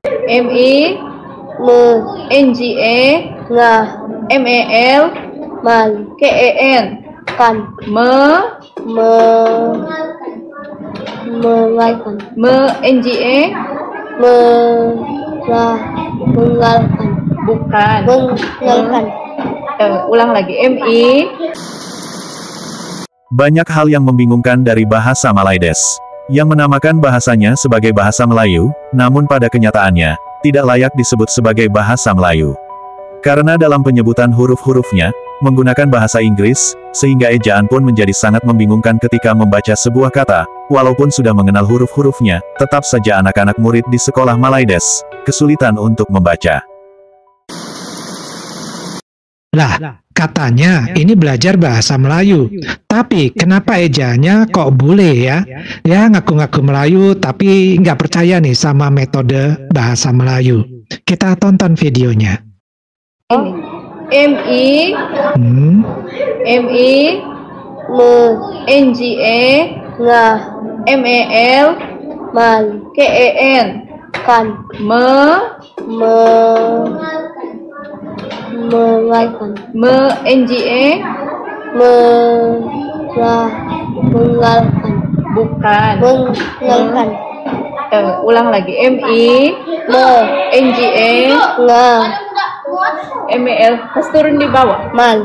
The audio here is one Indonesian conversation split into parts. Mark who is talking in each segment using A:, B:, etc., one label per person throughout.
A: MI
B: me,
A: NGA
B: nga,
A: MAL
B: mal,
A: KAN
B: kan,
A: me
B: mengalkan,
A: NGA
B: mengalkan,
A: bukan
B: mengalkan.
A: ulang lagi MI.
C: Banyak hal yang membingungkan dari bahasa Malaides, yang menamakan bahasanya sebagai bahasa Melayu, namun pada kenyataannya, tidak layak disebut sebagai bahasa Melayu. Karena dalam penyebutan huruf-hurufnya, menggunakan bahasa Inggris, sehingga ejaan pun menjadi sangat membingungkan ketika membaca sebuah kata, walaupun sudah mengenal huruf-hurufnya, tetap saja anak-anak murid di sekolah Malaides, kesulitan untuk membaca.
D: Lah, katanya ini belajar bahasa Melayu. Tapi kenapa ejaannya kok bule ya? Ya ngaku-ngaku Melayu tapi nggak percaya nih sama metode bahasa Melayu. Kita tonton videonya.
A: MI
B: Me,
A: NGA
B: nga,
A: MAL
B: mal,
A: KAN
B: kan, mengalkan,
A: NGA
B: mengalkan,
A: bukan
B: mengalkan,
A: ulang lagi MI
B: me,
A: NGA
B: nga,
A: MAL harus turun di bawah.
B: mal,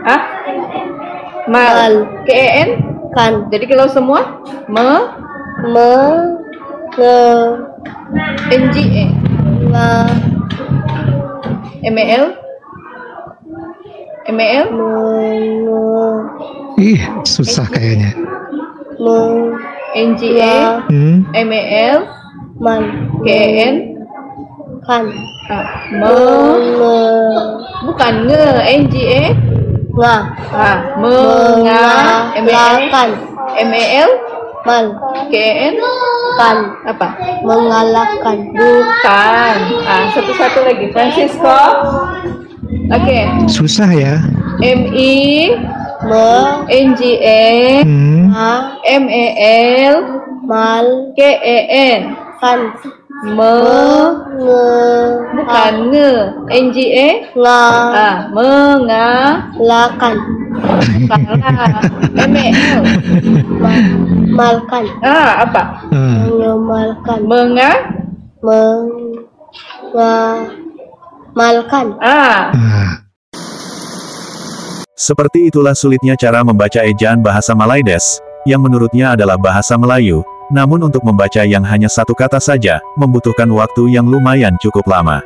A: Hah? Mal KAN.
B: kan,
A: Jadi kalau semua NGA
B: nga,
A: MAL
D: Ih, susah kayaknya.
A: NGA MAL
B: mal,
A: KAN
B: kan,
A: bukan NGA
B: nga, mengalahkan,
A: MAL
B: mal,
A: KAN
B: kan,
A: apa?
B: mengalahkan,
A: Bukan. Satu-satu lagi Francisco. Oke.
D: Susah ya.
A: MI
B: me,
A: NGA
B: nga,
A: MAL
B: mal,
A: KAN
B: kan,
A: bukan NGA
B: nga,
A: mengalahkan MAL
B: malkan,
A: apa?
B: mengemalkan, mengamalkan.
C: Seperti itulah sulitnya cara membaca ejaan bahasa Malaides, yang menurutnya adalah bahasa Melayu, namun untuk membaca yang hanya satu kata saja, membutuhkan waktu yang lumayan cukup lama.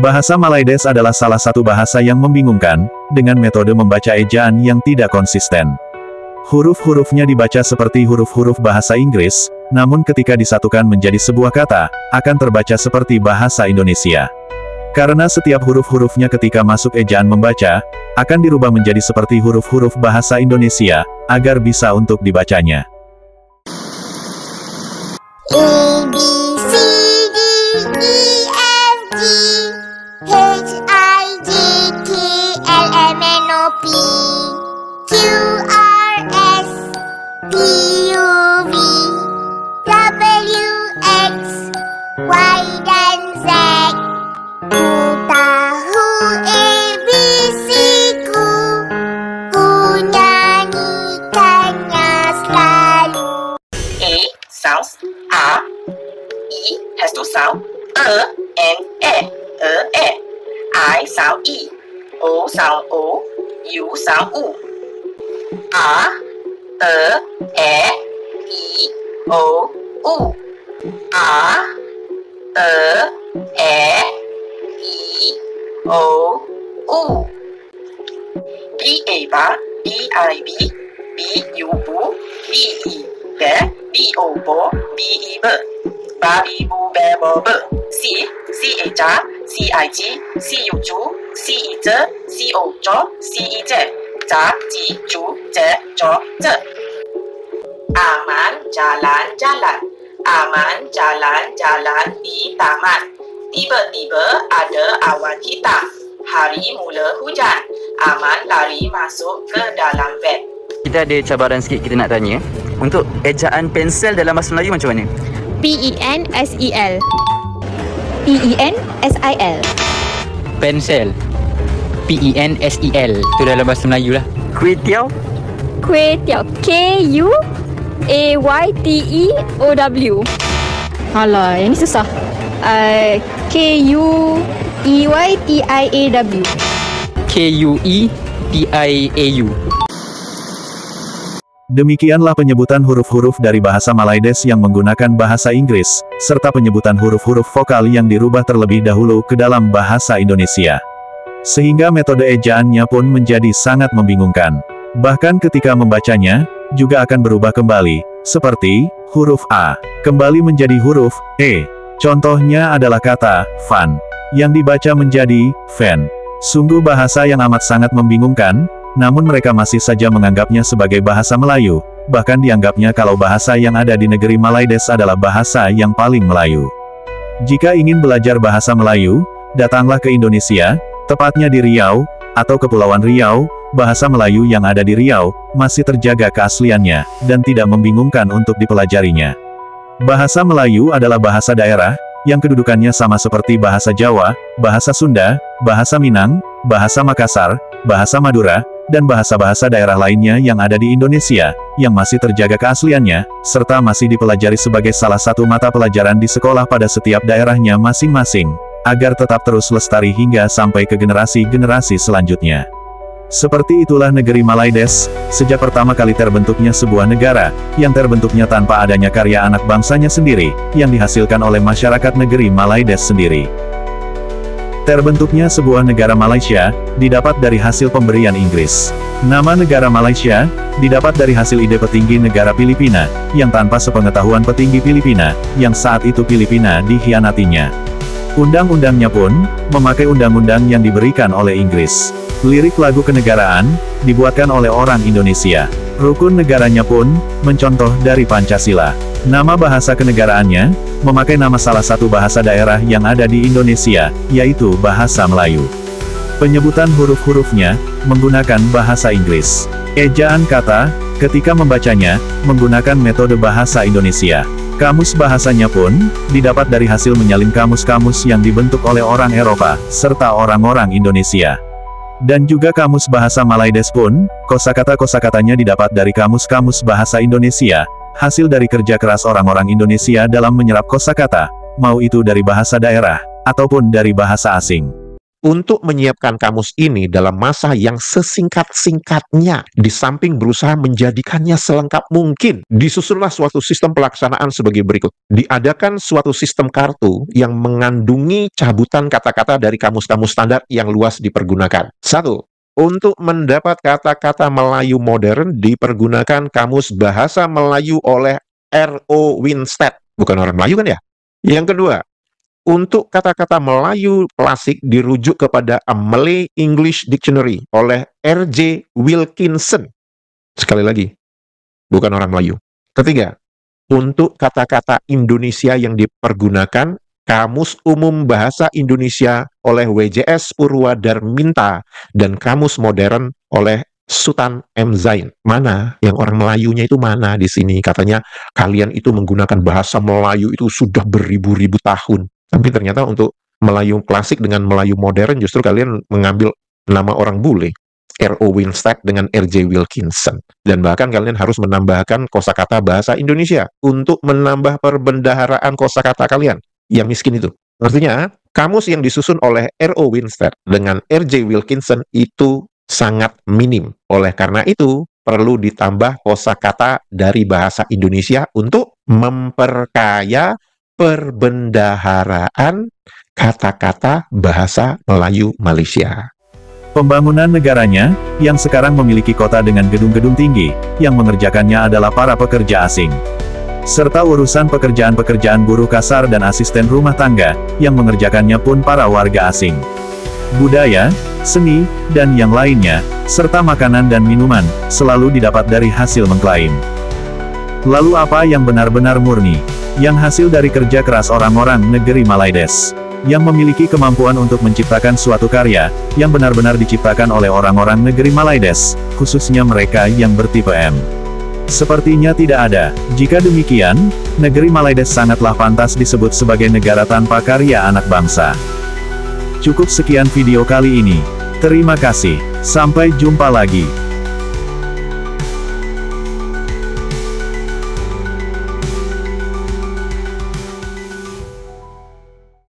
C: Bahasa Malaides adalah salah satu bahasa yang membingungkan, dengan metode membaca ejaan yang tidak konsisten. Huruf-hurufnya dibaca seperti huruf-huruf bahasa Inggris, namun ketika disatukan menjadi sebuah kata, akan terbaca seperti bahasa Indonesia. Karena setiap huruf-hurufnya ketika masuk ejaan membaca, akan dirubah menjadi seperti huruf-huruf bahasa Indonesia, agar bisa untuk dibacanya.
E: A, B, C, D, E, F, G, H, I, J, K, L, M, N, O, P, Q, R, S, T, U, V, W, X, Y, dan Z. Ku tahu ABC ku nyanyikannya selalu.
F: A sounds A. E has to sound and E. I sound E. O sound O. U sound U. A, E, I, O, U. A, E, I, O, U. B A bar, B I B, B U bu, B E bear, B O bo, B E bird. Babi bu bear bo bird. C A jar, C I G, C U ju, C E z, C O jo, C E z. Ja ji ju je jo ze. Aman jalan-jalan. Aman jalan-jalan di taman. Tiba-tiba ada awan hitam. Hari mula hujan. Aman lari masuk ke dalam van.
G: Kita ada cabaran sikit kita nak tanya. Untuk ejaan pensel dalam bahasa Melayu macam mana?
H: PENSEL. PENSIL.
G: Pensel. PENSEL. Itu dalam bahasa Melayu lah.
I: Kuih tiaw.
H: Kuih tiaw. KUAYTEOW. Alah, yang ni susah. KUEYTIAW.
G: KUETIAU.
C: Demikianlah penyebutan huruf-huruf dari bahasa Malaides yang menggunakan bahasa Inggris, serta penyebutan huruf-huruf vokal yang dirubah terlebih dahulu ke dalam bahasa Indonesia. Sehingga metode ejaannya pun menjadi sangat membingungkan. Bahkan ketika membacanya, juga akan berubah kembali, seperti huruf A, kembali menjadi huruf E. Contohnya adalah kata fan, yang dibaca menjadi fan. Sungguh bahasa yang amat sangat membingungkan, namun mereka masih saja menganggapnya sebagai bahasa Melayu, bahkan dianggapnya kalau bahasa yang ada di negeri Malaides adalah bahasa yang paling Melayu. Jika ingin belajar bahasa Melayu, datanglah ke Indonesia, tepatnya di Riau, atau Kepulauan Riau. Bahasa Melayu yang ada di Riau, masih terjaga keasliannya, dan tidak membingungkan untuk dipelajarinya. Bahasa Melayu adalah bahasa daerah, yang kedudukannya sama seperti bahasa Jawa, bahasa Sunda, bahasa Minang, bahasa Makassar, bahasa Madura, dan bahasa-bahasa daerah lainnya yang ada di Indonesia, yang masih terjaga keasliannya, serta masih dipelajari sebagai salah satu mata pelajaran di sekolah pada setiap daerahnya masing-masing, agar tetap terus lestari hingga sampai ke generasi-generasi selanjutnya. Seperti itulah negeri Malaides, sejak pertama kali terbentuknya sebuah negara, yang terbentuknya tanpa adanya karya anak bangsanya sendiri, yang dihasilkan oleh masyarakat negeri Malaides sendiri. Terbentuknya sebuah negara Malaysia, didapat dari hasil pemberian Inggris. Nama negara Malaysia, didapat dari hasil ide petinggi negara Filipina, yang tanpa sepengetahuan petinggi Filipina, yang saat itu Filipina dikhianatinya. Undang-undangnya pun, memakai undang-undang yang diberikan oleh Inggris. Lirik lagu kenegaraan, dibuatkan oleh orang Indonesia. Rukun negaranya pun, mencontoh dari Pancasila. Nama bahasa kenegaraannya, memakai nama salah satu bahasa daerah yang ada di Indonesia, yaitu bahasa Melayu. Penyebutan huruf-hurufnya, menggunakan bahasa Inggris. Ejaan kata, ketika membacanya, menggunakan metode bahasa Indonesia. Kamus bahasanya pun, didapat dari hasil menyalin kamus-kamus yang dibentuk oleh orang Eropa, serta orang-orang Indonesia. Dan juga kamus bahasa Malaides pun, kosakata-kosakatanya didapat dari kamus-kamus bahasa Indonesia, hasil dari kerja keras orang-orang Indonesia dalam menyerap kosakata, mau itu dari bahasa daerah, ataupun dari bahasa asing.
J: Untuk menyiapkan kamus ini dalam masa yang sesingkat-singkatnya, di samping berusaha menjadikannya selengkap mungkin, disusunlah suatu sistem pelaksanaan sebagai berikut. Diadakan suatu sistem kartu yang mengandungi cabutan kata-kata dari kamus-kamus standar yang luas dipergunakan. 1. Untuk mendapat kata-kata Melayu modern, dipergunakan kamus bahasa Melayu oleh R.O. Winstead. Bukan orang Melayu kan ya? Yang kedua, untuk kata-kata Melayu klasik dirujuk kepada A Malay English Dictionary oleh R.J. Wilkinson. Sekali lagi, bukan orang Melayu. Ketiga, untuk kata-kata Indonesia yang dipergunakan, Kamus Umum Bahasa Indonesia oleh W.J.S. Purwadarminta dan Kamus Modern oleh Sultan M. Zain. Mana yang orang Melayunya itu mana di sini? Katanya kalian itu menggunakan bahasa Melayu itu sudah beribu-ribu tahun. Tapi ternyata untuk Melayu klasik dengan Melayu modern justru kalian mengambil nama orang bule, R.O. Winstead dengan R.J. Wilkinson. Dan bahkan kalian harus menambahkan kosakata bahasa Indonesia untuk menambah perbendaharaan kosakata kalian yang miskin itu. Artinya, kamus yang disusun oleh R.O. Winstead dengan R.J. Wilkinson itu sangat minim. Oleh karena itu, perlu ditambah kosakata dari bahasa Indonesia untuk memperkaya perbendaharaan kata-kata bahasa Melayu Malaysia.
C: Pembangunan negaranya, yang sekarang memiliki kota dengan gedung-gedung tinggi, yang mengerjakannya adalah para pekerja asing. Serta urusan pekerjaan-pekerjaan buruh kasar dan asisten rumah tangga, yang mengerjakannya pun para warga asing. Budaya, seni, dan yang lainnya, serta makanan dan minuman, selalu didapat dari hasil mengklaim. Lalu apa yang benar-benar murni? Yang hasil dari kerja keras orang-orang negeri Malaides, yang memiliki kemampuan untuk menciptakan suatu karya, yang benar-benar diciptakan oleh orang-orang negeri Malaides, khususnya mereka yang bertipe M. Sepertinya tidak ada. Jika demikian, negeri Malaides sangatlah pantas disebut sebagai negara tanpa karya anak bangsa. Cukup sekian video kali ini. Terima kasih. Sampai jumpa lagi.